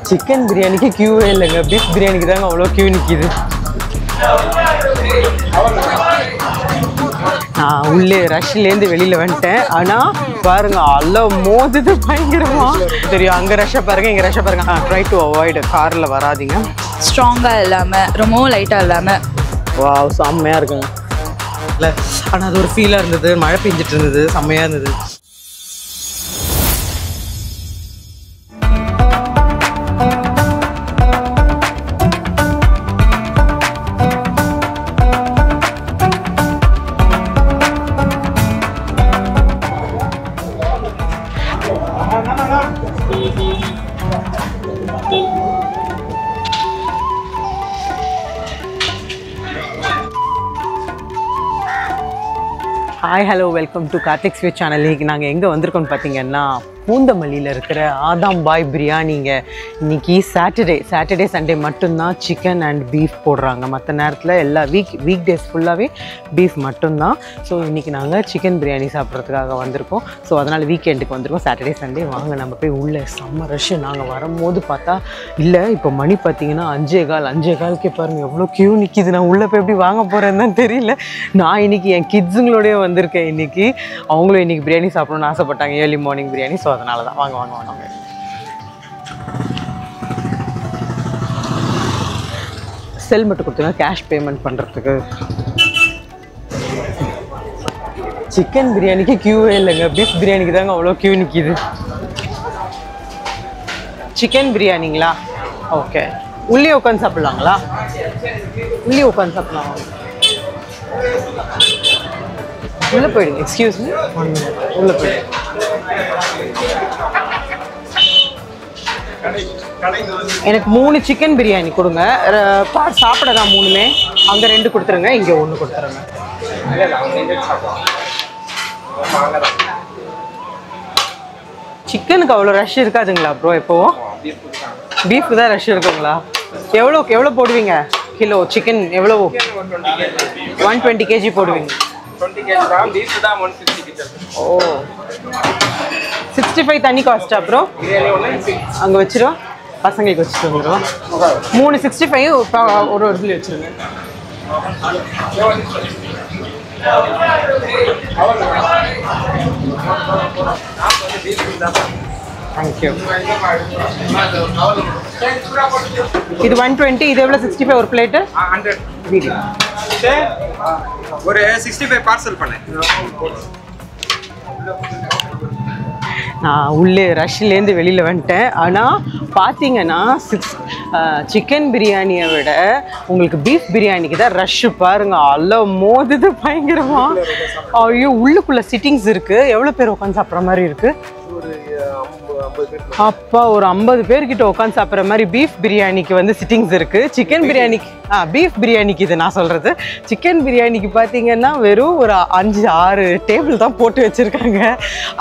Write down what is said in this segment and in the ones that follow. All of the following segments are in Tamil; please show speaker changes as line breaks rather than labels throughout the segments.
சிக்கன் பிரியாணிக்கு கியூவே இல்லைங்க, பீஃப் பிரியாணிக்கு தாங்க அவ்வளோ கியூ நிற்கிது. நான் உள்ளே ரஷ்லேருந்து வெளியில் வந்துட்டேன். ஆனால் பாருங்க அல்ல மோதுது பயங்கரமா தெரியும். அங்கே ரஷ்ஷை பாருங்க, இங்கே ரஷ்ஷை பாருங்க. ட்ரை டு அவாய்டு, காரில் வராதிங்க.
ஸ்ட்ராங்காக இல்லாமல் ரொம்பவும் லைட்டாக இல்லாமல்
வா செம்மையாக இருக்குங்க. இல்லை ஆனால் அது ஒரு ஃபீலாக இருந்தது. மழை பெஞ்சிட்டு இருந்தது, செம்மையாக இருந்தது. Hi hello welcome to Karthik sweet channel. இன்றைக்கி நாங்கள் எங்கே வந்திருக்கோம்னு பார்த்தீங்கன்னா பூந்தமல்லியில் இருக்கிற ஆதாம் பாய் பிரியாணிங்க. இன்றைக்கி சாட்டர்டே சண்டே மட்டும்தான் சிக்கன் அண்ட் பீஃப் போடுறாங்க. மற்ற நேரத்தில் எல்லா வீக் டேஸ் ஃபுல்லாகவே பீஃப் மட்டும்தான். ஸோ இன்றைக்கி நாங்கள் சிக்கன் பிரியாணி சாப்பிட்றதுக்காக வந்திருக்கோம். ஸோ அதனால் வீக்கெண்டுக்கு வந்திருக்கோம். சாட்டர்டே சண்டே வாங்க நம்ம போய் உள்ளே செம்ம ரஷ்ஷு. நாங்கள் வரும்போது பார்த்தா இல்லை, இப்போ மணி பார்த்தீங்கன்னா 5:15 பாருங்கள் எவ்வளோ கியூ நிற்கிது. நான் உள்ளே போய் எப்படி வாங்க போகிறேன்னு தான் தெரியல. நான் இன்றைக்கி என் கிட்ஸுங்களோடய வந்திருக்கேன். இன்றைக்கி அவங்களும் இன்றைக்கி பிரியாணி சாப்பிடணும்னு ஆசைப்பட்டாங்க, ஏர்லி மார்னிங் பிரியாணி. ஸோ அதனால தான் வாங்க வாங்க வாங்க. செல் மட்டும் கொடுத்துருங்க கேஷ் பேமெண்ட் பண்ணுறதுக்கு. சிக்கன் பிரியாணிக்கு கியூவே இல்லைங்க, பீஃப் பிரியாணிக்கு தாங்க அவ்வளோ கியூ நிற்கிது. சிக்கன் பிரியாணிங்களா? ஓகே. உள்ளே உட்காந்து சாப்பிட்லாங்களா? உள்ளே உட்காந்து சாப்பிட்லாம். உள்ளே போயிடுங்க. எக்ஸ்கியூஸ் மீ, உள்ளே போயிடுங்க. எனக்கு 3 சிக்கன் பிரியாணி கொடுங்க. சாப்பிட தான் 3மே. அங்கே 2 கொடுத்துருங்க, இங்கே 1 கொடுத்துருங்க. சிக்கனுக்கு அவ்வளோ ரஷ் இருக்காதுங்களா ப்ரோ? எப்போவும் பீஃப்க்கு தான் ரஷ் இருக்குங்களா? எவ்வளோ போடுவீங்க கிலோ சிக்கன்? எவ்வளோ? 120 kg போடுவீங்க. ஓ 65 தண்ணி காஸ்டா ப்ரோ? அங்கே வச்சிரும், பசங்களுக்கு வச்சுட்டு வந்துடும். 3 65 ஒரு இடத்துல வச்சுருங்க. தேங்க்யூ. இது 120, இது எவ்வளோ? 65 ஒரு பிளேட்டு.
100 ஒரு 65 பார்சல் பண்ணேன்.
நான் உள்ளே ரஷ்லேருந்து வெளியில் வந்துட்டேன். ஆனால் பார்த்தீங்கன்னா சிக்கன் பிரியாணியை விட உங்களுக்கு பீஃப் பிரியாணிக்கு தான் ரஷ்ஷு பாருங்கள். அல்ல மோதுது பயங்கரமா. ஐயோ உள்ளுக்குள்ளே சிட்டிங்ஸ் இருக்குது. எவ்வளோ பேர் உட்காந்து சாப்பிட்ற மாதிரி இருக்குது? அப்பா ஒரு 50 பேர்கிட்ட உட்காந்து சாப்பிட்ற மாதிரி பீஃப் பிரியாணிக்கு வந்து சிட்டிங்ஸ் இருக்குது. சிக்கன் பிரியாணிக்கு பீஃப் பிரியாணிக்கு இது நான் சொல்கிறது. சிக்கன் பிரியாணிக்கு பார்த்தீங்கன்னா வெறும் ஒரு 5-6 டேபிள் தான் போட்டு வச்சுருக்காங்க.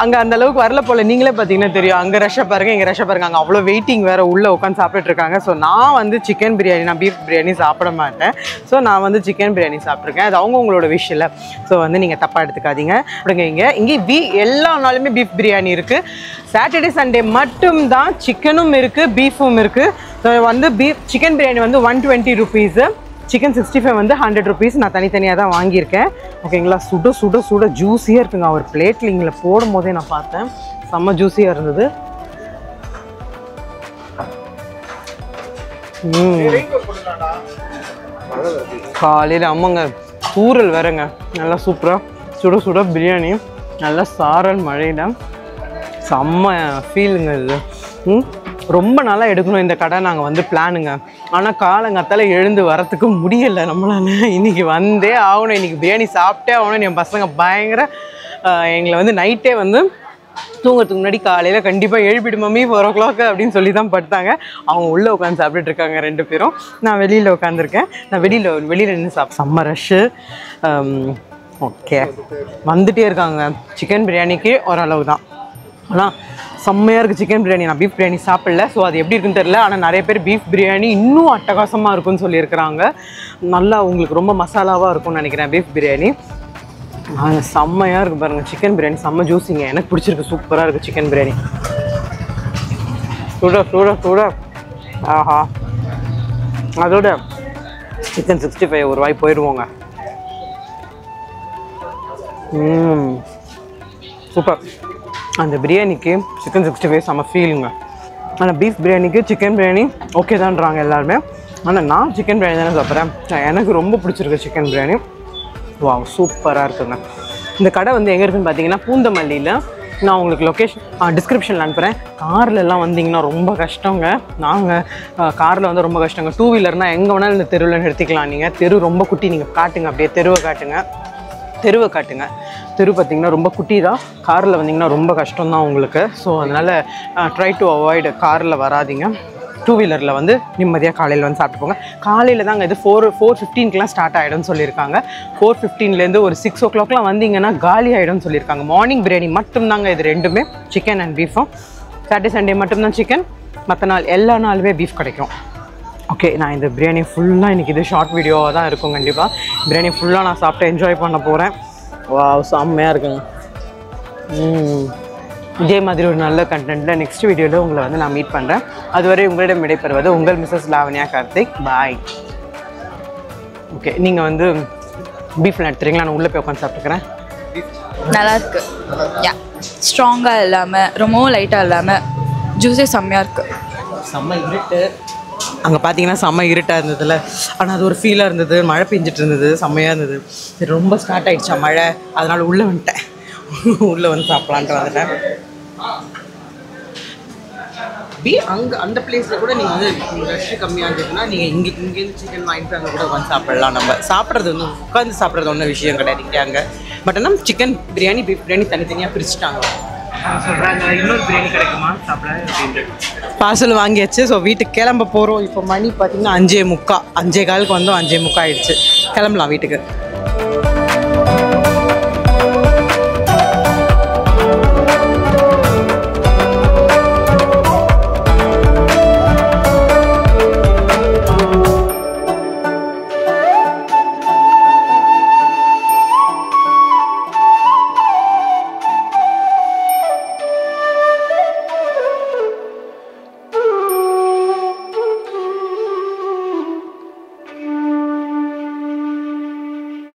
அங்கே அந்த அளவுக்கு வரல போல். நீங்களே பார்த்தீங்கன்னா தெரியும். அங்கே ரஷ்ஷை பாருங்கள், இங்கே ரஷ்ஷை பாருங்கள். அங்கே அவ்வளோ வெயிட்டிங் வேறு உள்ளே உட்காந்து சாப்பிட்டுருக்காங்க. ஸோ நான் வந்து சிக்கன் பிரியாணி, நான் பீஃப் பிரியாணி சாப்பிட மாட்டேன். ஸோ நான் வந்து சிக்கன் பிரியாணி சாப்பிட்ருக்கேன். அது அவங்கவுங்களோட விஷயம் இல்லை. ஸோ வந்து நீங்கள் தப்பாக எடுத்துக்காதீங்க. அப்படிங்க இங்கே எல்லா நாளுமே பீஃப் பிரியாணி இருக்குது. சாட்டர்டே சண்டே மட்டும்தான் சிக்கனும் இருக்குது, பீஃபும் இருக்குது. ஸோ வந்து சிக்கன் பிரியாணி வந்து 120 ருபீஸு, சிக்கன் 65 வந்து 100 ருபீஸ். நான் தனித்தனியாக தான் வாங்கியிருக்கேன். ஓகேங்களா? சுட சுட சுட ஜூஸியாக இருக்குங்க. அவர் பிளேட்டில் இங்கே போடும் போதே நான் பார்த்தேன், செம்ம ஜூஸியாக இருந்தது. காலையில் அம்மாங்க தூரல் வேறங்க, நல்லா சூப்பராக சுட சுட பிரியாணி, நல்லா சாரல் மழையில செம்ம ஃபீலுங்க இது. ரொம்ப நாளாக எடுக்கணும் இந்த கடை. நாங்கள் வந்து பிளானுங்க. ஆனால் காலங்காத்தால எழுந்து வரத்துக்கு முடியலை நம்மளால. இன்றைக்கி வந்தே ஆகணும், இன்றைக்கி பிரியாணி சாப்பிட்டே ஆகணும். என் பசங்க பயங்கர எங்களை வந்து நைட்டே வந்து தூங்குறதுக்கு முன்னாடி காலையில் கண்டிப்பாக எழுப்பிடு மம்மி 4 o'clock அப்படின்னு சொல்லி தான் படுத்தாங்க. அவங்க உள்ளே உட்காந்து சாப்பிட்டுட்டு இருக்காங்க 2 பேரும். நான் வெளியில் உட்காந்துருக்கேன். நான் வெளியில் நின்று செம்ம ரஷ்ஷு. ஓகே வந்துகிட்டே இருக்காங்க. சிக்கன் பிரியாணிக்கு ஓரளவு தான், ஆனால் செம்மையாக இருக்குது சிக்கன் பிரியாணி. நான் பீஃப் பிரியாணி சாப்பிடல, ஸோ அது எப்படி இருக்குன்னு தெரியல. ஆனால் நிறைய பேர் பீஃப் பிரியாணி இன்னும் அட்டகாசமாக இருக்குன்னு சொல்லியிருக்கிறாங்க. நல்லா உங்களுக்கு ரொம்ப மசாலாவாக இருக்கும்னு நினைக்கிறேன் பீஃப் பிரியாணி. செம்மையாக இருக்குது பாருங்கள். சிக்கன் பிரியாணி செம்ம ஜூஸிங்க. எனக்கு பிடிச்சிருக்கு, சூப்பராக இருக்குது சிக்கன் பிரியாணி. சுட சுட சுட. ஆஹா, அதோட சிக்கன் 65 ஒரு வாய் போயிடுவோங்க. சூப்பர். அந்த பிரியாணிக்கு சிக்கன் 65 செம்ம ஃபீலுங்க. ஆனால் பீஃப் பிரியாணிக்கு சிக்கன் பிரியாணி ஓகே தான்றாங்க எல்லாருமே. ஆனால் நான் சிக்கன் பிரியாணி தானே சாப்பிட்றேன். எனக்கு ரொம்ப பிடிச்சிருக்கு சிக்கன் பிரியாணி. வா, சூப்பராக இருக்குங்க. இந்த கடை வந்து எங்கே இருக்குதுன்னு பார்த்தீங்கன்னா பூந்தமல்லியில். நான் உங்களுக்கு லொக்கேஷன் டிஸ்கிரிப்ஷனில் அனுப்புகிறேன். கார்லலாம் வந்தீங்கன்னா ரொம்ப கஷ்டங்க. நாங்கள் காரில் வந்து ரொம்ப கஷ்டங்க. 2 வீலர்னால் எங்கே வேணாலும் இந்த தெருவில் நிறுத்திக்கலாம். நீங்கள் தெரு ரொம்ப குட்டி, நீங்கள் காட்டுங்க, அப்படியே தெருவை காட்டுங்க. தெரு பார்த்திங்கன்னா ரொம்ப குட்டி தான். காரில் வந்தீங்கன்னா ரொம்ப கஷ்டம்தான் உங்களுக்கு. ஸோ அதனால் ட்ரை டு அவாய்டு காரில் வராதிங்க. 2 வீலரில் வந்து நிம்மதியாக காலையில் வந்து சாப்பிட்டு போங்க. காலையில் தாங்க இது 4:15 ஸ்டார்ட் ஆகிடும்னு சொல்லியிருக்காங்க. 4:15 ஒரு 6 o'clock வந்தீங்கன்னா காலி ஆகிடும்னு சொல்லியிருக்காங்க. மார்னிங் பிரியாணி மட்டும்தாங்க இது ரெண்டுமே, சிக்கன் அண்ட் பீஃபும். சாட்டர்டே சண்டே மட்டும்தான் சிக்கன், மற்ற நாள் எல்லா நாளுமே பீஃப் கிடைக்கும். ஓகே, நான் இந்த பிரியாணி ஃபுல்லாக இன்றைக்கி இது ஷார்ட் வீடியோவாக தான் இருக்கும். கண்டிப்பாக பிரியாணி ஃபுல்லாக நான் சாப்பிட்டு என்ஜாய் பண்ண போகிறேன். வா, செம்மையாக இருக்குங்க. இதே மாதிரி ஒரு நல்ல கண்டென்ட்டில் நெக்ஸ்ட் வீடியோவில் உங்களை வந்து நான் மீட் பண்ணுறேன். அதுவரை உங்களிடம் விடைபெறுவது உங்கள் மிஸ்ஸஸ் லாவண்யா கார்த்திக். பாய். ஓகே, நீங்கள் வந்து பீஃப்லாம் எடுத்துறீங்களா? நான் உள்ளே போய் உட்காந்து சாப்பிட்டுக்கிறேன்.
நல்லா இருக்கு. யா, ஸ்ட்ராங்காக இல்லாமல் ரொம்பவும் லைட்டாக இல்லாமல் ஜூஸே செம்மையாக இருக்குது.
செம்ம இருட்டு அங்கே பார்த்தீங்கன்னா, செம்ம இருட்டாக இருந்ததுல. ஆனால் அது ஒரு ஃபீலாக இருந்தது. மழை பெஞ்சிட்டு இருந்தது, செம்மையாக இருந்தது. சரி, ரொம்ப ஸ்டார்ட் ஆகிடுச்சா மழை, அதனால் உள்ளே வந்துட்டேன். உள்ளே வந்து சாப்பிட்லான்ட்டு வந்துட்டேன். அங்கே அந்த பிளேஸில் கூட நீங்கள் வந்து ரஷ்ஷு கம்மியாக இருந்ததுன்னா நீங்கள் இங்கேருந்து சிக்கன் வாங்கிட்டு அங்கே கூட உட்காந்து சாப்பிட்லாம். நம்ம சாப்பிட்றது வந்து உட்காந்து சாப்பிட்றது ஒன்றும் விஷயம் கிடையாது இங்கே. அங்கே பட் ஆனால் சிக்கன் பிரியாணி பீஃப் பிரியாணி தனித்தனியாக பிரிச்சுட்டாங்க. சொல்கிறாங்க இன்னொரு பிரியாணி கிடைக்குமா சாப்பிட அப்படின்ட்டு. பார்சல் வாங்கியாச்சு. ஸோ வீட்டுக்கு கிளம்ப போகிறோம். இப்போ மணி பார்த்திங்கன்னா 5:45. 5:15 வந்தோம், 5:45 ஆகிடுச்சு. கிளம்பலாம் வீட்டுக்கு.